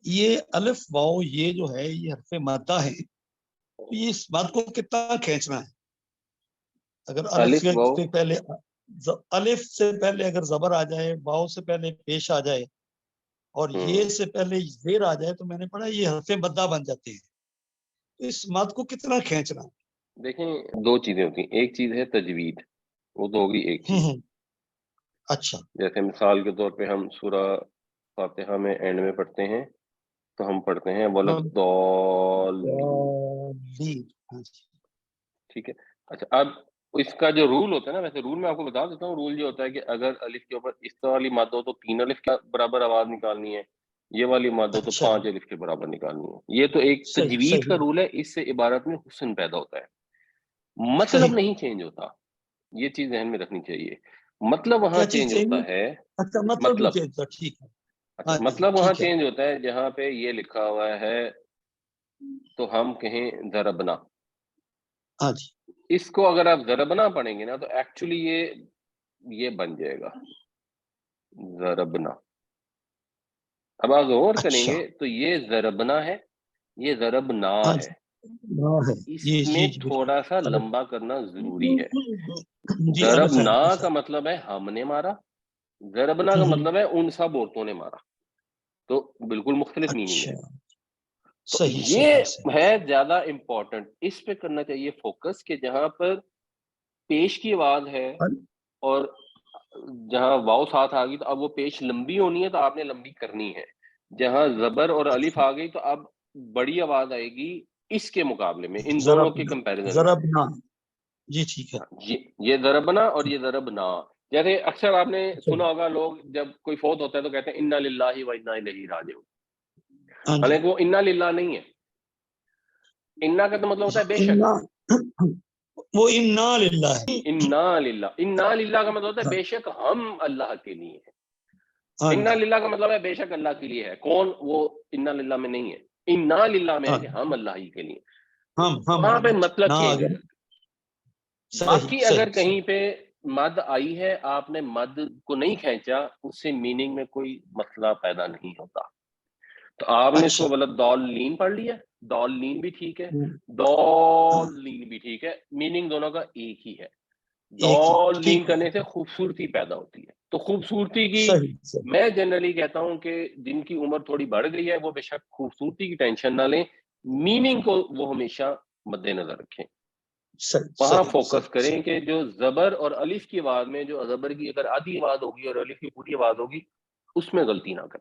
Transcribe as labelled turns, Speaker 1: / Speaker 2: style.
Speaker 1: یہ الف واو یہ جو ہے یہ حرف مدہ ہے، تو یہ اس بات کو کتنا کھینچنا ہے؟ اگر الف سے پہلے الف سے پہلے اگر زبر آ جائے، واو سے پہلے پیش آ جائے اور یہ سے پہلے زیر آ جائے، تو میں نے پڑھا یہ حرف مدہ بن جاتے ہیں. تو اس بات کو کتنا کھینچنا ہے؟
Speaker 2: دیکھیں دو چیزیں ہوتی ہیں، ایک چیز ہے تجوید، وہ تو ہوگی ایک چیز.
Speaker 1: اچھا،
Speaker 2: جیسے مثال کے طور پہ ہم سورہ فاتحہ میں اینڈ میں پڑھتے ہیں تو ہم پڑھتے ہیں ٹھیک ہے. اچھا، اب اس کا جو رول ہوتا ہے نا، ویسے رول میں آپ کو بتا دیتا ہوں، رول یہ ہوتا ہے کہ اگر الف کے اوپر اس طرح والی مد ہو تو 3 الف کے برابر آواز نکالنی ہے، یہ والی مد ہو تو 5 الف کے برابر نکالنی ہے. یہ تو ایک تجوید کا رول ہے، اس سے عبارت میں حسن پیدا ہوتا ہے، مطلب نہیں چینج ہوتا. یہ چیز ذہن میں رکھنی چاہیے. مطلب وہاں چینج ہوتا ہے، مطلب وہاں چینج ہوتا ہے جہاں پہ یہ لکھا ہوا ہے تو ہم کہیں ضربنا. اس کو اگر آپ ضربنا پڑھیں گے نا تو ایکچولی یہ بن جائے گا ضربنا. اب آپ غور کریں گے تو یہ ضربنا ہے، یہ ضربنا ہے. اس میں تھوڑا سا لمبا کرنا ضروری ہے. ضربنا کا مطلب ہے ہم نے مارا، ضربنا کا مطلب ہے ان سب عورتوں نے مارا، تو بالکل مختلف میننگ ہے. تو یہ ہے زیادہ امپورٹنٹ، اس پہ کرنا چاہیے فوکس کہ جہاں پر پیش کی آواز ہے اور جہاں واو ساتھ آ گئی تو اب وہ پیش لمبی ہونی ہے تو آپ نے لمبی کرنی ہے. جہاں زبر اور الف آ گئی تو اب بڑی آواز آئے گی اس کے مقابلے میں، ان دونوں کے کمپیریزن میں.
Speaker 1: جی ٹھیک ہے،
Speaker 2: یہ ضربنا اور یہ ضربنا. جیسے اکثر آپ نے سنا ہوگا لوگ جب کوئی فوت ہوتا ہے تو کہتے ہیں انا للہ و انا الیہ راجعون، حالانکہ وہ انا للہ نہیں ہے. انا کا تو مطلب ہوتا ہے بے شک،
Speaker 1: وہ انا للہ ہے.
Speaker 2: انا للہ کا مطلب ہوتا ہے بے شک ہم اللہ کے لیے ہیں. انا للہ کا مطلب ہے بے شک اللہ کے لیے ہے. کون؟ وہ انا للہ میں نہیں ہے، انا للہ میں ہے کہ ہم اللہ ہی کے لیے. وہاں پہ مطلب چینج ہے. باقی اگر کہیں پہ مد آئی ہے، آپ نے مد کو نہیں کھینچا، اس سے میننگ میں کوئی مسئلہ پیدا نہیں ہوتا. تو آپ نے اس کو غلط دال پڑھ لیا، دال بھی ٹھیک ہے، دال بھی ٹھیک ہے، میننگ دونوں کا ایک ہی ہے. دال کرنے سے خوبصورتی پیدا ہوتی ہے. تو خوبصورتی کی میں جنرلی کہتا ہوں کہ جن کی عمر تھوڑی بڑھ گئی ہے وہ بے شک خوبصورتی کی ٹینشن نہ لیں، میننگ کو وہ ہمیشہ مد نظر رکھیں، وہاں فوکس کریں کہ جو زبر اور الف کی آواز میں جو زبر کی اگر آدھی آواز ہوگی اور الف کی پوری آواز ہوگی اس میں غلطی نہ کریں.